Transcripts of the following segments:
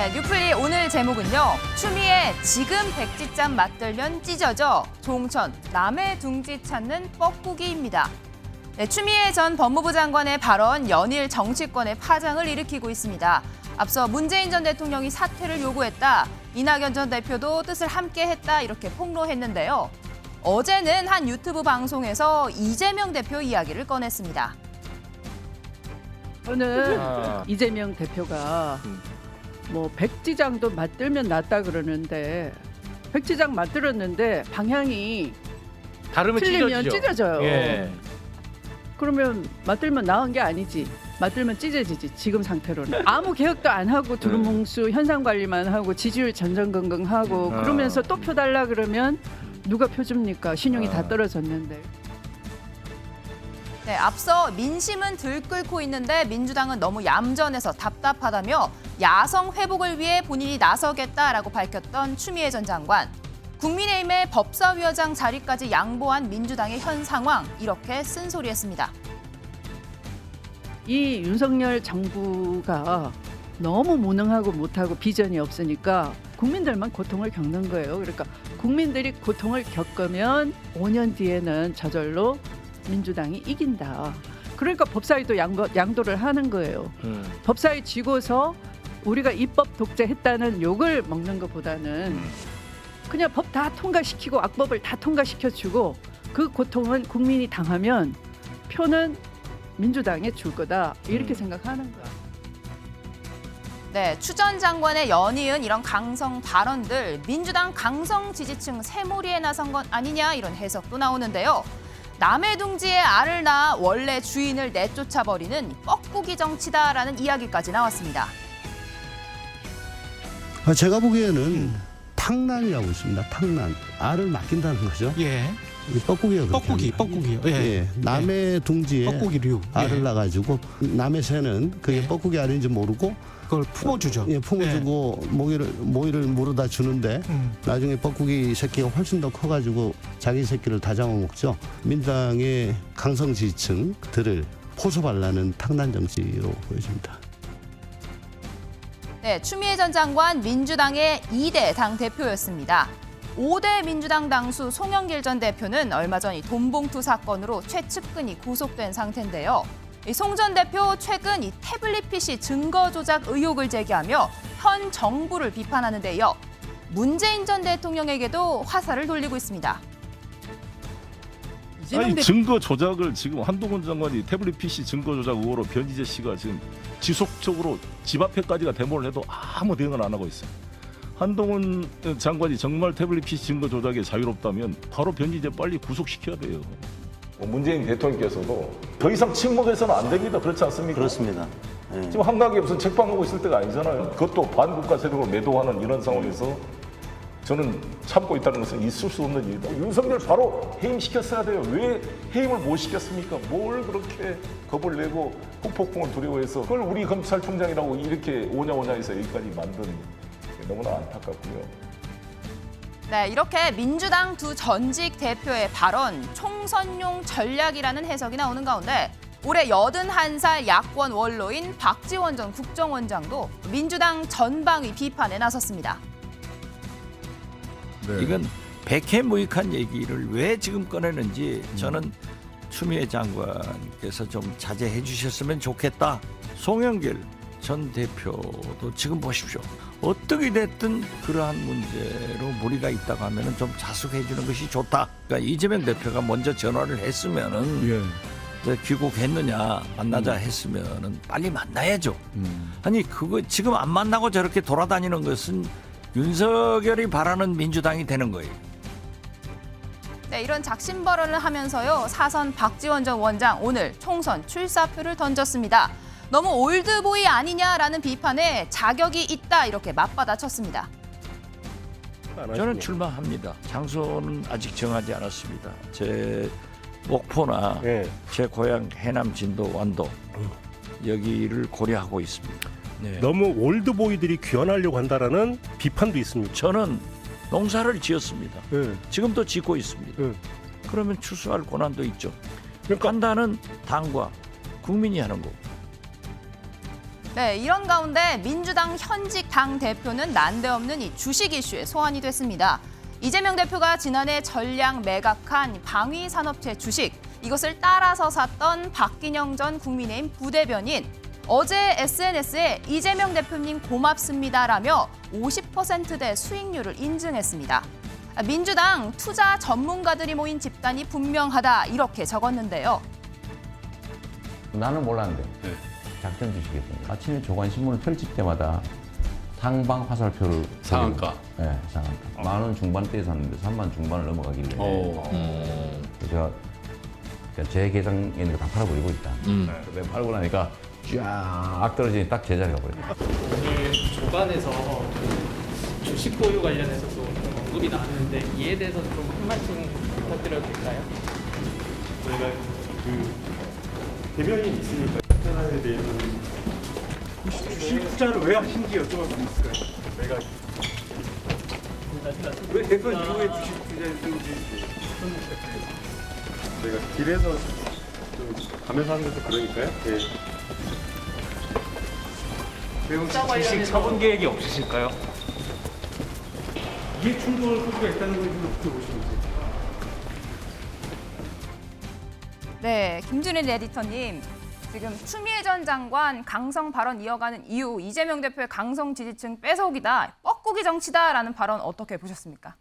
네, 뉴플리 오늘 제목은요. 추미애 지금 백지장 맞들면 찢어져 종천 남의 둥지 찾는 뻐꾸기입니다. 네, 추미애 전 법무부 장관의 발언 연일 정치권의 파장을 일으키고 있습니다. 앞서 문재인 전 대통령이 사퇴를 요구했다. 이낙연 전 대표도 뜻을 함께했다 이렇게 폭로했는데요. 어제는 한 유튜브 방송에서 이재명 대표 이야기를 꺼냈습니다. 저는 이재명 대표가 뭐 백지장도 맞들면 낫다 그러는데 백지장 맞들었는데 방향이 다르면 틀리면 찢어져요. 예. 그러면 맞들면 나은 게 아니지. 맞들면 찢어지지. 지금 상태로는 아무 개혁도 안 하고 두루뭉수 현상 관리만 하고 지지율 전전긍긍하고 그러면서 또 표 달라 그러면 누가 표 줍니까? 신용이 다 떨어졌는데. 네, 앞서 민심은 들끓고 있는데 민주당은 너무 얌전해서 답답하다며 야성 회복을 위해 본인이 나서겠다라고 밝혔던 추미애 전 장관. 국민의힘의 법사위원장 자리까지 양보한 민주당의 현 상황 이렇게 쓴소리했습니다. 이 윤석열 정부가 너무 무능하고 못하고 비전이 없으니까 국민들만 고통을 겪는 거예요. 그러니까 국민들이 고통을 겪으면 5년 뒤에는 저절로 민주당이 이긴다. 그러니까 법사위도 양도를 하는 거예요. 법사위 쥐고서 우리가 입법 독재했다는 욕을 먹는 것보다는 그냥 법 다 통과시키고 악법을 다 통과시켜주고 그 고통은 국민이 당하면 표는 민주당에 줄 거다. 이렇게 생각하는 거야. 네, 추 전 장관의 연이은 이런 강성 발언들 민주당 강성 지지층 새몰이에 나선 건 아니냐 이런 해석도 나오는데요. 남의 둥지에 알을 낳아 원래 주인을 내쫓아버리는 뻐꾸기 정치다라는 이야기까지 나왔습니다. 제가 보기에는 탕난이라고 있습니다. 탕난. 알을 맡긴다는 거죠. 예. 뻐꾸기요. 뻐꾸기요. 예. 예. 남의 둥지에 뻐꾸기류. 알을 예. 낳아가지고 남의 새는 그게 예. 뻐꾸기 알인지 모르고 그걸 품어주죠. 예, 품어주고 모이를 물어다 주는데 나중에 뻐꾸기 새끼가 훨씬 더 커가지고 자기 새끼를 다 잡아먹죠. 민주당의 강성 지지층들을 포섭하려는 탕난 정치로 보여집니다. 네, 추미애 전 장관 민주당의 2대 당대표였습니다. 5대 민주당 당수 송영길 전 대표는 얼마 전 이 돈봉투 사건으로 최측근이 구속된 상태인데요. 송 전 대표 최근 이 태블릿 PC 증거 조작 의혹을 제기하며 현 정부를 비판하는 데 이어 문재인 전 대통령에게도 화살을 돌리고 있습니다. 아니 증거 조작을 지금 한동훈 장관이 태블릿 PC 증거 조작 의혹으로 변희재 씨가 지금 지속적으로 집 앞에까지가 데모를 해도 아무 대응을 안 하고 있어요. 한동훈 장관이 정말 태블릿 PC 증거 조작에 자유롭다면 바로 변희재 빨리 구속시켜야 돼요. 문재인 대통령께서도 더 이상 침묵해서는 안 됩니다. 그렇지 않습니까? 그렇습니다. 네. 지금 한가하게 무슨 책방하고 있을 때가 아니잖아요. 그것도 반국가 세력으로 매도하는 이런 상황에서 저는 참고 있다는 것은 있을 수 없는 일이다. 윤석열 바로 해임시켰어야 돼요. 왜 해임을 못 시켰습니까? 뭘 그렇게 겁을 내고 후폭풍을 두려워해서 그걸 우리 검찰총장이라고 이렇게 오냐오냐해서 여기까지 만든 게 너무나 안타깝고요. 네, 이렇게 민주당 두 전직 대표의 발언 총선용 전략이라는 해석이 나오는 가운데 올해 81살 야권 원로인 박지원 전 국정원장도 민주당 전방위 비판에 나섰습니다. 네. 이건 백해무익한 얘기를 왜 지금 꺼내는지 저는 추미애 장관께서 좀 자제해 주셨으면 좋겠다. 송영길 전 대표도 지금 보십시오. 어떻게 됐든 그러한 문제로 무리가 있다고 하면 좀 자숙해 주는 것이 좋다. 그러니까 이재명 대표가 먼저 전화를 했으면은 귀국했느냐 만나자 했으면은 빨리 만나야죠. 아니 그거 지금 안 만나고 저렇게 돌아다니는 것은 윤석열이 바라는 민주당이 되는 거예요. 네, 이런 작심 발언을 하면서요. 사선 박지원 전 원장 오늘 총선 출사표를 던졌습니다. 너무 올드보이 아니냐라는 비판에 자격이 있다 이렇게 맞받아쳤습니다. 저는 출마합니다. 장소는 아직 정하지 않았습니다. 제 목포나 제 고향 해남 진도 완도 여기를 고려하고 있습니다. 네. 너무 올드보이들이 귀환하려고 한다라는 비판도 있습니다. 저는 농사를 지었습니다. 지금도 짓고 있습니다. 그러면 추수할 권한도 있죠. 그러니까 판단은 당과 국민이 하는 거고. 네, 이런 가운데 민주당 현직 당 대표는 난데없는 이 주식 이슈에 소환이 됐습니다. 이재명 대표가 지난해 전량 매각한 방위산업체 주식, 이것을 따라서 샀던 박기영 전 국민의힘 부대변인, 어제 SNS에 이재명 대표님 고맙습니다라며 50%대 수익률을 인증했습니다. 민주당 투자 전문가들이 모인 집단이 분명하다 이렇게 적었는데요. 나는 몰랐는데 작전 주시겠습니다. 아침에 조간신문을 펼칠 때마다 상방 화살표를 상한가. 네, 상한가. 10,000원 중반대에 샀는데 30,000원 중반을 넘어가길래 제가 제 계정에 있는 거 다 팔아버리고 있다. 내가 팔고 나니까 쫙 떨어지니 딱 제자리가 버렸다. 오늘 조간에서 주식 보유 관련해서 또 언급이 나왔는데 이에 대해서 좀 한 말씀 부탁드려도 될까요? 저희가 그 대변인 있으니까 편안에 대해서는 주식 투자를 왜 하신지 여쭤볼 수 있을까요? 내가 왜 대선 이후에 주식 투자했는지 내가 길에서 좀 가면서 하는 것도 그러니까요. 예. 배용 주식 처분 계획이 없으실까요? 이해 충돌 소지가 있다는 걸 어떻게 보시는지. 네, 김준일 에디터님. 지금 추미애 전 장관 강성 발언 이어가는 이유, 이재명 대표의 강성 지지층 뺏어오기다, 뻐꾸기 정치다라는 발언 어떻게 보셨습니까?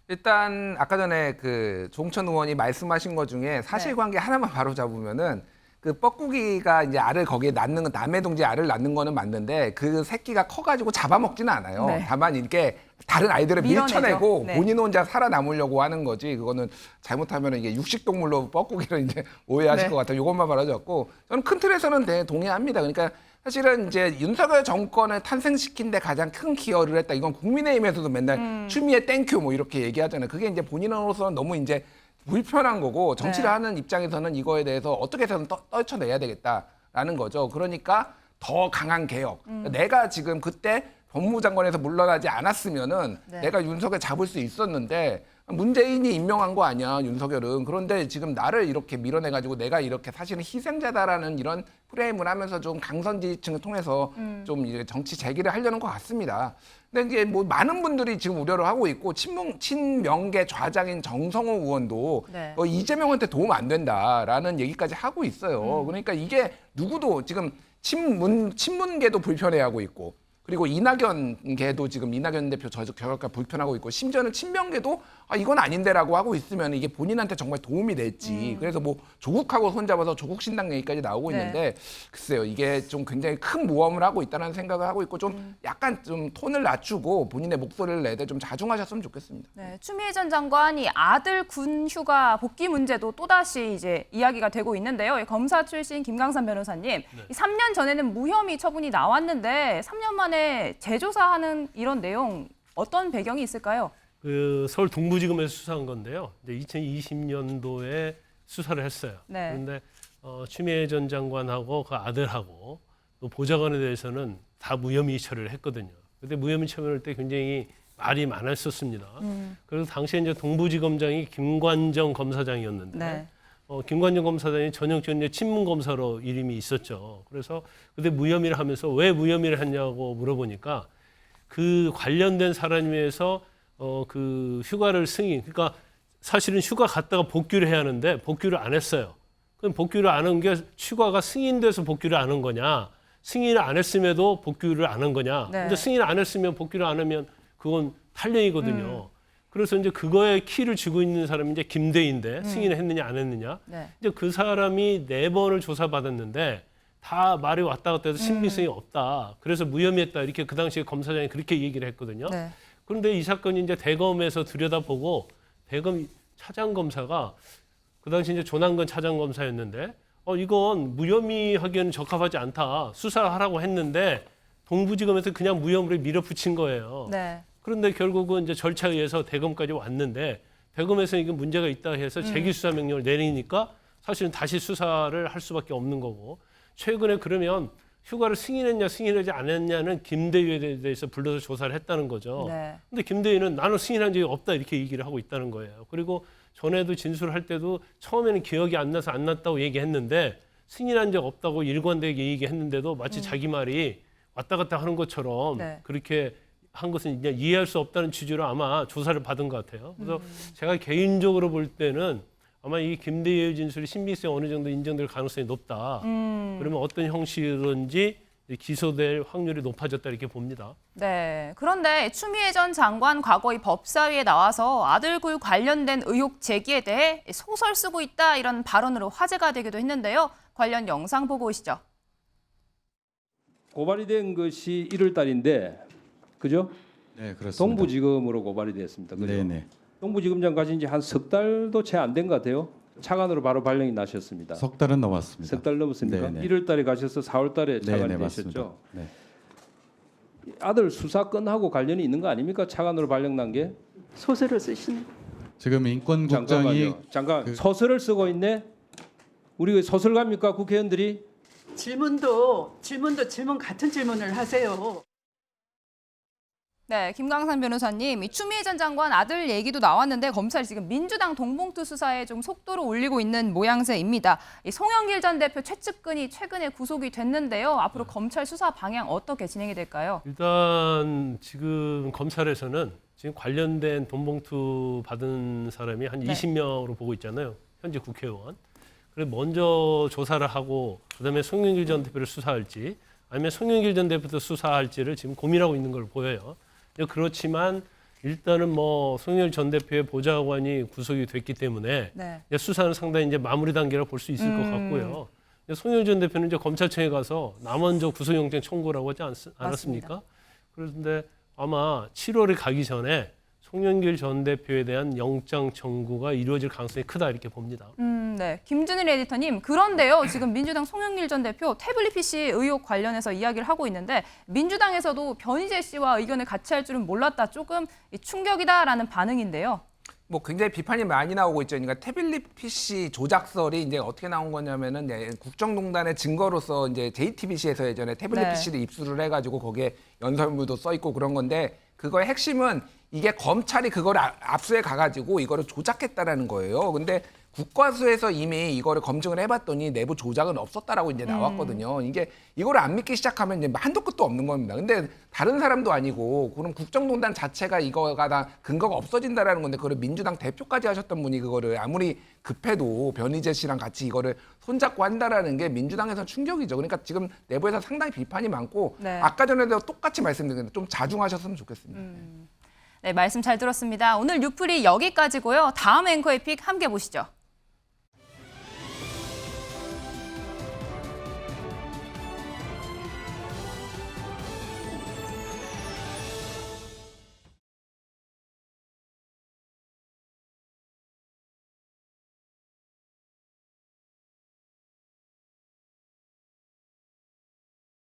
일단 아까 전에 그 조홍천 의원이 말씀하신 것 중에 사실관계 하나만 바로 잡으면은 그 뻐꾸기가 이제 알을 거기에 낳는 건 남의 동지 알을 낳는 거는 맞는데 그 새끼가 커가지고 잡아먹지는 않아요. 네. 다만 이렇게 다른 아이들을 밀어내죠. 밀쳐내고 네. 본인 혼자 살아남으려고 하는 거지. 그거는 잘못하면 이게 육식동물로 뻐꾸기를 이제 오해하실 네. 것 같아요. 이것만 말하자고 저는 큰 틀에서는 동의합니다. 그러니까 사실은 이제 윤석열 정권을 탄생시킨 데 가장 큰 기여를 했다. 이건 국민의힘에서도 맨날 추미애 땡큐 뭐 이렇게 얘기하잖아요. 그게 이제 본인으로서는 너무 이제 불편한 거고 정치를 네. 하는 입장에서는 이거에 대해서 어떻게 해서든 떨쳐내야 되겠다라는 거죠. 그러니까 더 강한 개혁. 내가 지금 그때 법무장관에서 물러나지 않았으면은 네. 내가 윤석열 잡을 수 있었는데 문재인이 임명한 거 아니야, 윤석열은. 그런데 지금 나를 이렇게 밀어내가지고 내가 이렇게 사실은 희생자다라는 이런 프레임을 하면서 좀 강선 지지층을 통해서 좀 이제 정치 재기를 하려는 것 같습니다. 근데 이제 뭐 많은 분들이 지금 우려를 하고 있고 친명계 좌장인 정성호 의원도 네. 이재명한테 도움 안 된다라는 얘기까지 하고 있어요. 그러니까 이게 누구도 지금 친문계도 불편해하고 있고 그리고 이낙연계도 지금 이낙연 대표 저격과 불편하고 있고 심지어는 친명계도 이건 아닌데라고 하고 있으면 이게 본인한테 정말 도움이 될지 그래서 뭐 조국하고 손잡아서 조국 신당 얘기까지 나오고 네. 있는데 글쎄요 이게 좀 굉장히 큰 모험을 하고 있다는 생각을 하고 있고 좀 약간 좀 톤을 낮추고 본인의 목소리를 내되 좀 자중하셨으면 좋겠습니다. 네, 추미애 전 장관이 아들 군 휴가 복귀 문제도 또다시 이제 이야기가 되고 있는데요. 검사 출신 김강산 변호사님, 이 3년 전에는 무혐의 처분이 나왔는데 3년 만에 재조사하는 이런 내용 어떤 배경이 있을까요? 그 서울 동부지검에서 수사한 건데요. 이제 2020년도에 수사를 했어요. 네. 그런데 추미애 전 장관하고 그 아들하고 또 보좌관에 대해서는 다 무혐의 처리를 했거든요. 그때 무혐의 처분할 때 굉장히 말이 많았었습니다. 그래서 당시에 이제 동부지검장이 김관정 검사장이었는데 네. 김관정 검사장이 전형적인 친문 검사로 이름이 있었죠. 그래서 그때 무혐의를 하면서 왜 무혐의를 했냐고 물어보니까 그 관련된 사람에서 그 휴가를 승인, 그러니까 사실은 휴가 갔다가 복귀를 해야 하는데 복귀를 안 했어요. 그럼 복귀를 안 한 게 휴가가 승인돼서 복귀를 안 한 거냐? 승인을 안 했음에도 복귀를 안 한 거냐? 네. 근데 승인을 안 했으면 복귀를 안 하면 그건 탈령이거든요. 그래서 이제 그거에 키를 쥐고 있는 사람이 이제 김대인데 승인을 했느냐 안 했느냐. 네. 이제 그 사람이 4번을 조사받았는데 다 말이 왔다 갔다 해서 신빙성이 없다. 그래서 무혐의했다. 이렇게 그 당시에 검사장이 그렇게 얘기를 했거든요. 네. 그런데 이 사건이 이제 대검에서 들여다보고 대검 차장검사가 그 당시 이제 조남건 차장검사였는데 이건 무혐의하기에는 적합하지 않다. 수사하라고 했는데 동부지검에서 그냥 무혐의를 밀어붙인 거예요. 네. 그런데 결국은 이제 절차에 의해서 대검까지 왔는데 대검에서 이게 문제가 있다 해서 재기 수사 명령을 내리니까 사실은 다시 수사를 할 수밖에 없는 거고 최근에 그러면 휴가를 승인했냐 승인하지 않았냐는 김대위에 대해서 불러서 조사를 했다는 거죠. 네. 근데 김대위는 나는 승인한 적이 없다 이렇게 얘기를 하고 있다는 거예요. 그리고 전에도 진술할 때도 처음에는 기억이 안 나서 안 났다고 얘기했는데 승인한 적 없다고 일관되게 얘기했는데도 마치 자기 말이 왔다 갔다 하는 것처럼 네. 그렇게 한 것은 그냥 이해할 수 없다는 취지로 아마 조사를 받은 것 같아요. 그래서 제가 개인적으로 볼 때는 아마 이 김대희 진술이 신빙성이 어느 정도 인정될 가능성이 높다. 그러면 어떤 형식이든지 기소될 확률이 높아졌다 이렇게 봅니다. 네. 그런데 추미애 전 장관 과거 이 법사위에 나와서 아들 교육 관련된 의혹 제기에 대해 소설 쓰고 있다 이런 발언으로 화제가 되기도 했는데요. 관련 영상 보고 오시죠. 고발이 된 것이 1월 달인데 그죠? 네, 그렇습니다. 동부지검으로 고발이 됐습니다. 그죠? 네네. 동부지검장 가신 지 한 석 달도 채 안 된 것 같아요. 차관으로 바로 발령이 나셨습니다. 석 달은 넘었습니다. 석 달 넘었습니까? 네네. 1월 달에 가셔서 4월 달에 차관이 네네, 맞습니다. 되셨죠. 네. 아들 수사 건하고 관련이 있는 거 아닙니까? 차관으로 발령 난 게? 소설을 쓰시는 지금 인권국장이 잠깐 소설을 쓰고 있네. 우리 소설가입니까 국회의원들이? 질문 같은 질문을 하세요. 네, 김광산 변호사님, 이 추미애 전 장관 아들 얘기도 나왔는데 검찰이 지금 민주당 동봉투 수사에 좀 속도를 올리고 있는 모양새입니다. 이 송영길 전 대표 최측근이 최근에 구속이 됐는데요. 앞으로 검찰 수사 방향 어떻게 진행이 될까요? 일단 지금 검찰에서는 지금 관련된 돈봉투 받은 사람이 한 20명으로 보고 있잖아요. 현재 국회의원. 그래서 먼저 조사를 하고 그다음에 송영길 전 대표를 수사할지 아니면 송영길 전 대표도 수사할지를 지금 고민하고 있는 걸 보여요. 그렇지만 일단은 뭐 송영길 전 대표의 보좌관이 구속이 됐기 때문에 네. 수사는 상당히 이제 마무리 단계라고 볼 수 있을 것 같고요. 송영길 전 대표는 이제 검찰청에 가서 나 먼저 구속영장 청구라고 하지 않았습니까? 그런데 아마 7월에 가기 전에 송영길 전 대표에 대한 영장 청구가 이루어질 가능성이 크다 이렇게 봅니다. 네. 김준일 에디터님, 그런데요. 지금 민주당 송영길 전 대표 태블릿 PC 의혹 관련해서 이야기를 하고 있는데 민주당에서도 변희재 씨와 의견을 같이 할 줄은 몰랐다. 조금 충격이다라는 반응인데요. 뭐 굉장히 비판이 많이 나오고 있죠. 그러니까 태블릿 PC 조작설이 이제 어떻게 나온 거냐면은 국정농단의 증거로서 이제 JTBC에서 예전에 태블릿 네. PC를 입수를 해가지고 거기에 연설문도 써 있고 그런 건데 그거의 핵심은 이게 검찰이 그걸 압수해 가가지고 이거를 조작했다라는 거예요. 근데 국과수에서 이미 이거를 검증을 해봤더니 내부 조작은 없었다라고 이제 나왔거든요. 이거를 안 믿기 시작하면 이제 한도 끝도 없는 겁니다. 근데 다른 사람도 아니고 그럼 국정농단 자체가 이거가 다 근거가 없어진다라는 건데 그걸 민주당 대표까지 하셨던 분이 그거를 아무리 급해도 변희재 씨랑 같이 이거를 손잡고 한다라는 게 민주당에서 충격이죠. 그러니까 지금 내부에서 상당히 비판이 많고 네. 아까 전에도 똑같이 말씀드렸는데 좀 자중하셨으면 좋겠습니다. 네, 말씀 잘 들었습니다. 오늘 뉴풀이 여기까지고요. 다음 앵커의 픽 함께 보시죠.